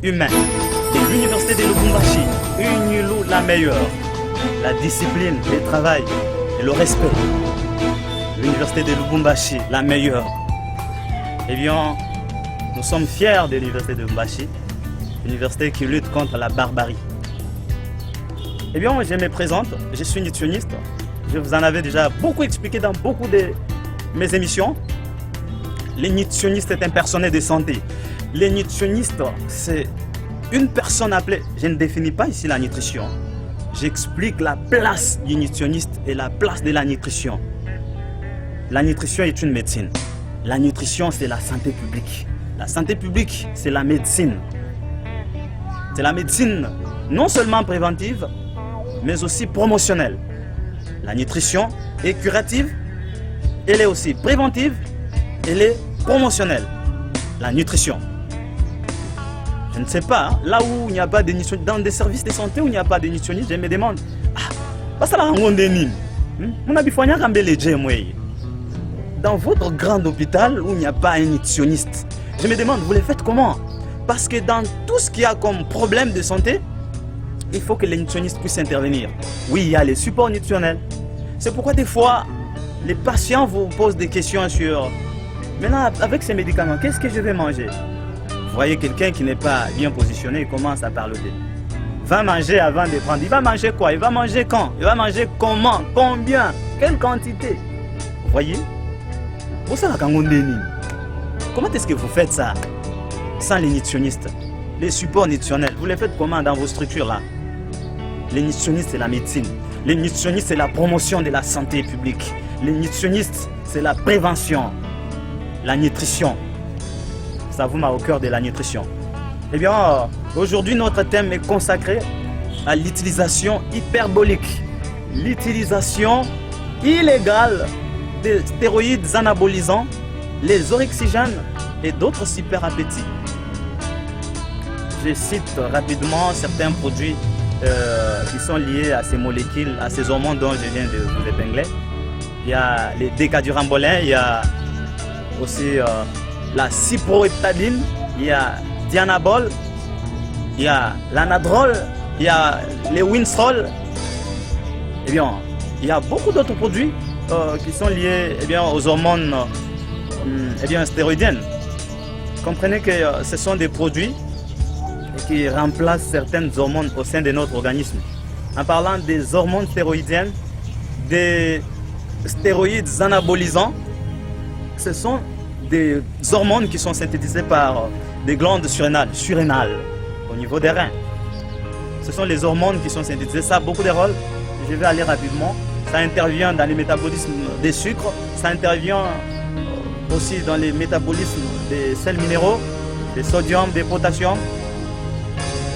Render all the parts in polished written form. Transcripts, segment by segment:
humain. Et l'université de Lubumbashi, Unilou la meilleure. La discipline, le travail et le respect. L'université de Lubumbashi, la meilleure. Eh bien, nous sommes fiers de l'université de Lubumbashi, l'université qui lutte contre la barbarie. Eh bien, je me présente, je suis nutritionniste. Je vous en avais déjà beaucoup expliqué dans beaucoup de mes émissions. Le nutritionniste est un personnel de santé. Le nutritionniste, c'est une personne appelée... Je ne définis pas ici la nutrition. J'explique la place du nutritionniste et la place de la nutrition. La nutrition est une médecine. La nutrition, c'est la santé publique. La santé publique, c'est la médecine. C'est la médecine non seulement préventive, mais aussi promotionnelle. La nutrition est curative, elle est aussi préventive, elle est promotionnelle. La nutrition. Je ne sais pas, hein, là où il n'y a pas de nutritionniste, dans des services de santé où il n'y a pas de nutritionniste, je me demande, dans votre grand hôpital où il n'y a pas un nutritionniste, je me demande, vous les faites comment? Parce que dans tout ce qu'il y a comme problème de santé, il faut que les nutritionnistes puissent intervenir. Oui, il y a les supports nutritionnels. C'est pourquoi des fois, les patients vous posent des questions sur maintenant, avec ces médicaments, qu'est-ce que je vais manger? Vous voyez quelqu'un qui n'est pas bien positionné, il commence à parler. Va manger avant de prendre. Il va manger quoi? Il va manger quand? Il va manger comment? Combien? Quelle quantité? Vous voyez? Comment est-ce que vous faites ça sans les nutritionnistes? Les supports nutritionnels, vous les faites comment dans vos structures là? Les nutritionnistes, c'est la médecine. Les nutritionnistes, c'est la promotion de la santé publique. Les nutritionnistes, c'est la prévention. La nutrition. Ça vous met au cœur de la nutrition. Eh bien, aujourd'hui, notre thème est consacré à l'utilisation hyperbolique. L'utilisation illégale des stéroïdes anabolisants, les orexigènes et d'autres superappétits. Je cite rapidement certains produits qui sont liés à ces molécules, à ces hormones dont je viens de vous épingler. Il y a les décadurambolins, il y a aussi la cyproheptadine, il y a dianabol, il y a l'anadrol, il y a les winstrol. Eh bien, il y a beaucoup d'autres produits qui sont liés aux hormones stéroïdiennes. Comprenez que ce sont des produits qui remplacent certaines hormones au sein de notre organisme. En parlant des hormones stéroïdiennes, des stéroïdes anabolisants, ce sont des hormones qui sont synthétisées par des glandes surrénales au niveau des reins. Ce sont les hormones qui sont synthétisées. Ça a beaucoup de rôles. Je vais aller rapidement. Ça intervient dans le métabolisme des sucres. Ça intervient aussi dans le métabolisme des sels minéraux, des sodium, des potassium.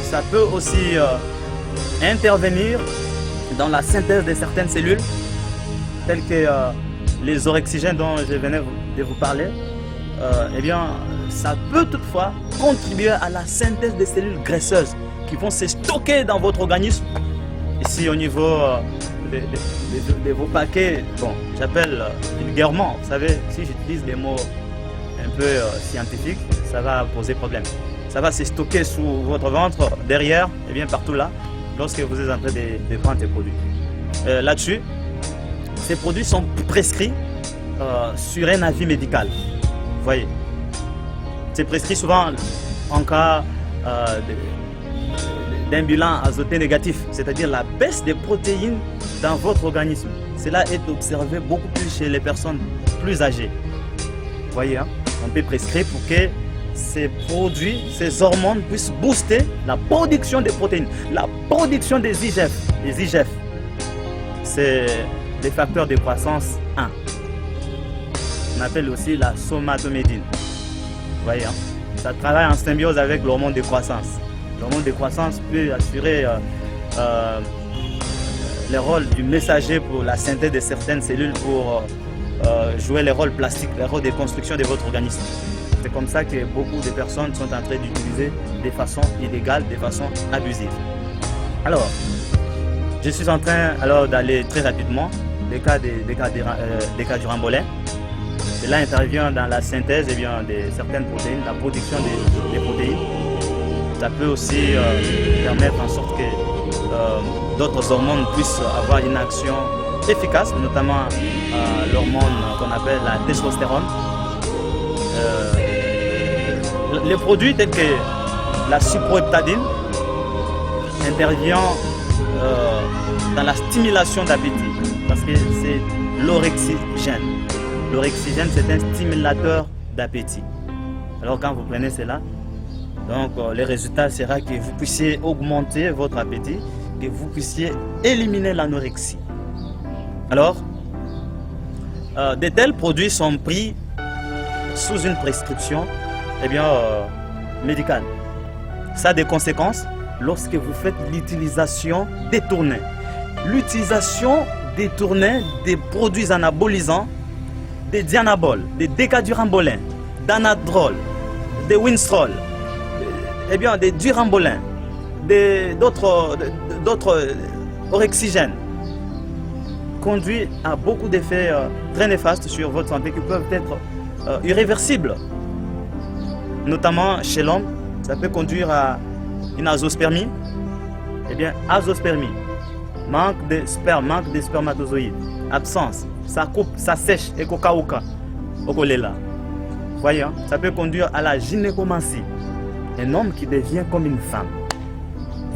Ça peut aussi intervenir dans la synthèse de certaines cellules, telles que les orexigènes dont je venais de vous parler. Ça peut toutefois contribuer à la synthèse des cellules graisseuses qui vont se stocker dans votre organisme. Ici, au niveau de vos paquets, bon, j'appelle vulgairement, vous savez, si j'utilise des mots un peu scientifiques, ça va poser problème. Ça va se stocker sous votre ventre, derrière, et bien partout là, lorsque vous êtes en train de prendre ces produits. Là-dessus, ces produits sont prescrits sur un avis médical. Vous voyez, c'est prescrit souvent en cas d'un bilan azoté négatif, c'est-à-dire la baisse des protéines dans votre organisme. Cela est observé beaucoup plus chez les personnes plus âgées. Vous voyez, hein? On peut prescrire pour que ces produits, ces hormones puissent booster la production des protéines, la production des IGF. Les IGF, c'est les facteurs de croissance 1. On appelle aussi la somatomédine. Vous voyez, hein? Ça travaille en symbiose avec l'hormone de croissance. L'hormone de croissance peut assurer le rôle du messager pour la synthèse de certaines cellules pour jouer les rôles plastiques, les rôles de construction de votre organisme. C'est comme ça que beaucoup de personnes sont en train d'utiliser de façon illégale, de façon abusive. Alors, je suis en train d'aller très rapidement des cas du rambolin. Cela intervient dans la synthèse de certaines protéines, la production des protéines. Ça peut aussi permettre en sorte que d'autres hormones puissent avoir une action efficace, notamment l'hormone qu'on appelle la testostérone. Les produits tels que la cyproheptadine intervient dans la stimulation d'appétit parce que c'est l'orexigène. L'orexigène, c'est un stimulateur d'appétit. Alors quand vous prenez cela, donc le résultat sera que vous puissiez augmenter votre appétit, que vous puissiez éliminer l'anorexie. Alors, de tels produits sont pris sous une prescription médicale. Ça a des conséquences lorsque vous faites l'utilisation détournée. L'utilisation détournée des produits anabolisants, des dianaboles, des décadurambolins, d'anadrol, des winstrol, des durambolins, d'autres orexigènes, conduit à beaucoup d'effets très néfastes sur votre santé qui peuvent être irréversibles. Notamment chez l'homme, ça peut conduire à une azospermie. Azospermie, manque de sperme, manque de spermatozoïdes, absence, ça coupe, ça sèche, et coca-oca, okolela. Voyez, ça peut conduire à la gynécomancie, un homme qui devient comme une femme.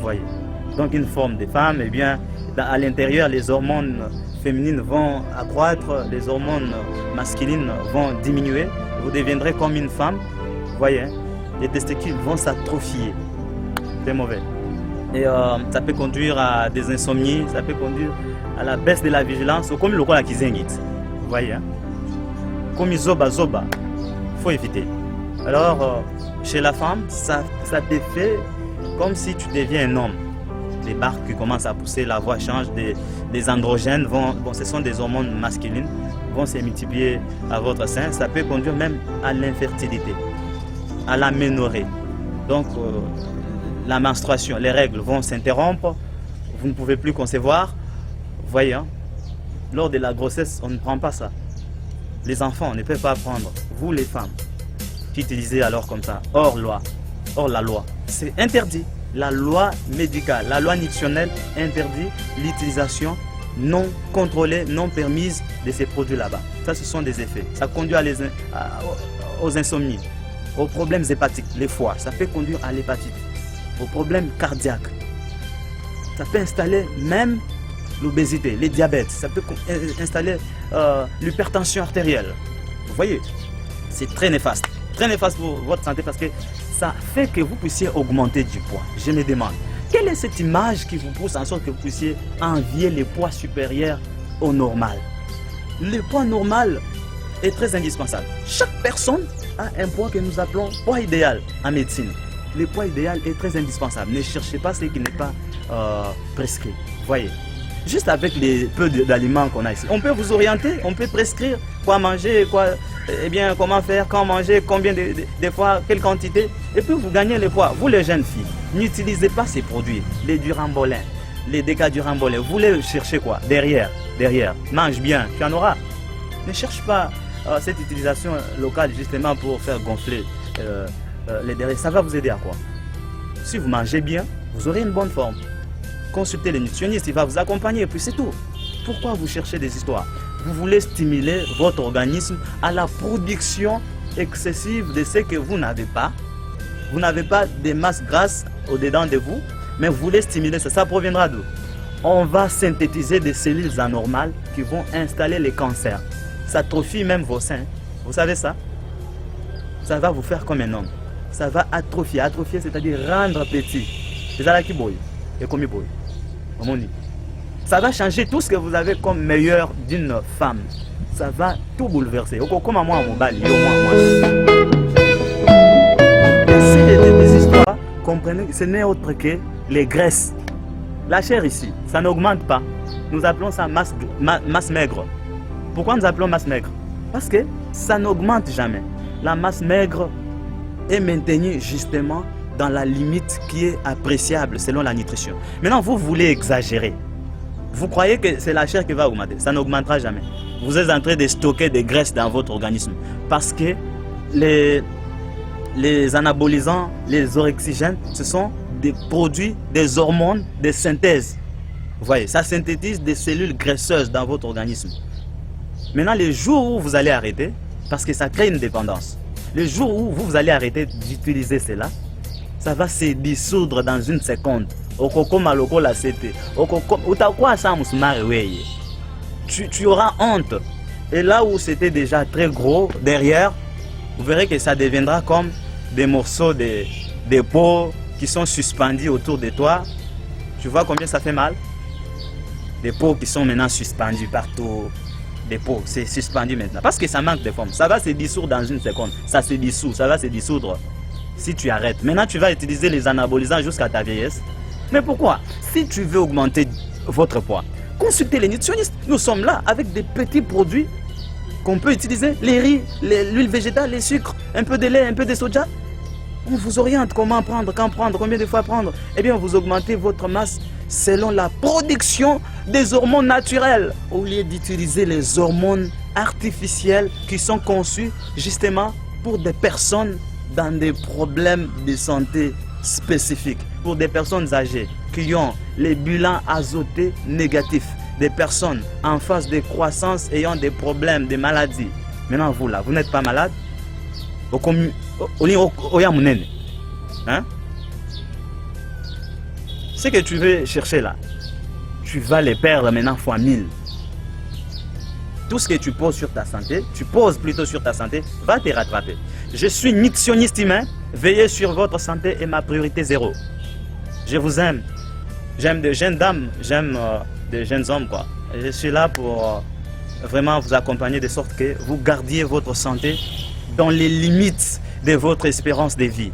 Voyez, donc une forme de femme, à l'intérieur, les hormones féminines vont accroître, les hormones masculines vont diminuer, vous deviendrez comme une femme. Voyez, les testicules vont s'atrophier. C'est mauvais. Et ça peut conduire à des insomnies, ça peut conduire à la baisse de la vigilance, comme le roi qui zengit. Vous voyez, comme zoba, faut éviter. Alors, chez la femme, ça te fait comme si tu deviens un homme. Les barques qui commencent à pousser, la voix change, des androgènes, ce sont des hormones masculines, vont se multiplier à votre sein. Ça peut conduire même à l'infertilité, à l'aménorrhée. Donc, la menstruation, les règles vont s'interrompre, vous ne pouvez plus concevoir. Vous voyez, lors de la grossesse, on ne prend pas ça. Les enfants, on ne peut pas prendre. Vous, les femmes, qui utilisez alors comme ça, hors la loi, c'est interdit. La loi médicale, la loi nutritionnelle interdit l'utilisation non contrôlée, non permise de ces produits là-bas. Ça, ce sont des effets. Ça conduit aux insomnies, aux problèmes hépatiques, les foies. Ça peut conduire à l'hépatite, aux problèmes cardiaques. Ça peut installer même l'obésité, les diabètes. Ça peut installer l'hypertension artérielle. Vous voyez, c'est très néfaste. Très néfaste pour votre santé parce que ça fait que vous puissiez augmenter du poids. Je me demande, quelle est cette image qui vous pousse en sorte que vous puissiez envier les poids supérieurs au normal? Le poids normal est très indispensable. Chaque personne a un poids que nous appelons poids idéal en médecine. Le poids idéal est très indispensable. Ne cherchez pas ce qui n'est pas prescrit. Voyez, juste avec les peu d'aliments qu'on a ici, on peut vous orienter, on peut prescrire quoi manger, comment faire, quand manger, combien de fois, quelle quantité, et puis vous gagnez le poids. Vous les jeunes filles, n'utilisez pas ces produits, les durambolins, les décadurambolins. Vous les cherchez quoi? Derrière, mange bien, tu en auras. Ne cherche pas cette utilisation locale justement pour faire gonfler les derrière. Ça va vous aider à quoi? Si vous mangez bien, vous aurez une bonne forme. Consultez le nutritionniste, il va vous accompagner et puis c'est tout. Pourquoi vous cherchez des histoires? Vous voulez stimuler votre organisme à la production excessive de ce que vous n'avez pas. Vous n'avez pas de masse grasse au-dedans de vous, mais vous voulez stimuler ça. Ça proviendra d'où? On va synthétiser des cellules anormales qui vont installer les cancers. Ça atrophie même vos seins. Vous savez ça? Ça va vous faire comme un homme. Ça va atrophier, c'est-à-dire rendre petit. C'est ça qui boy. Et comme il boy. Ça va changer tout ce que vous avez comme meilleur d'une femme. Ça va tout bouleverser. Comme à moi, mon bal, des histoires, comprenez que ce n'est autre que les graisses. La chair ici, ça n'augmente pas. Nous appelons ça masse maigre. Pourquoi nous appelons masse maigre? Parce que ça n'augmente jamais. La masse maigre est maintenue justement dans la limite qui est appréciable selon la nutrition. Maintenant, vous voulez exagérer. Vous croyez que c'est la chair qui va augmenter. Ça n'augmentera jamais. Vous êtes en train de stocker des graisses dans votre organisme. Parce que les anabolisants, les orexigènes, ce sont des produits, des hormones, des synthèses. Vous voyez, ça synthétise des cellules graisseuses dans votre organisme. Maintenant, le jour où vous allez arrêter, parce que ça crée une dépendance, le jour où vous allez arrêter d'utiliser cela, ça va se dissoudre dans une seconde. Tu auras honte. Et là où c'était déjà très gros, derrière, vous verrez que ça deviendra comme des morceaux de peau qui sont suspendus autour de toi. Tu vois combien ça fait mal? Des peaux qui sont maintenant suspendues partout. Des peaux, c'est suspendu maintenant. Parce que ça manque de forme. Ça va se dissoudre dans une seconde. Ça se dissout, ça va se dissoudre si tu arrêtes. Maintenant, tu vas utiliser les anabolisants jusqu'à ta vieillesse. Mais pourquoi? Si tu veux augmenter votre poids, consultez les nutritionnistes. Nous sommes là avec des petits produits qu'on peut utiliser. Les riz, l'huile végétale, les sucres, un peu de lait, un peu de soja. On vous oriente comment prendre, quand prendre, combien de fois prendre. Eh bien, vous augmentez votre masse selon la production des hormones naturelles, au lieu d'utiliser les hormones artificielles qui sont conçues justement pour des personnes dans des problèmes de santé spécifiques, pour des personnes âgées qui ont les bilans azotés négatifs, des personnes en phase de croissance ayant des problèmes, des maladies. Maintenant, vous là, vous n'êtes pas malade? Hein? Ce que tu veux chercher là, tu vas les perdre maintenant fois 1000. Tout ce que tu poses sur ta santé, tu poses plutôt sur ta santé, va te rattraper. Je suis nutritionniste humain, veillez sur votre santé et ma priorité zéro. Je vous aime. J'aime des jeunes dames, j'aime des jeunes hommes quoi. Je suis là pour vraiment vous accompagner de sorte que vous gardiez votre santé dans les limites de votre espérance de vie.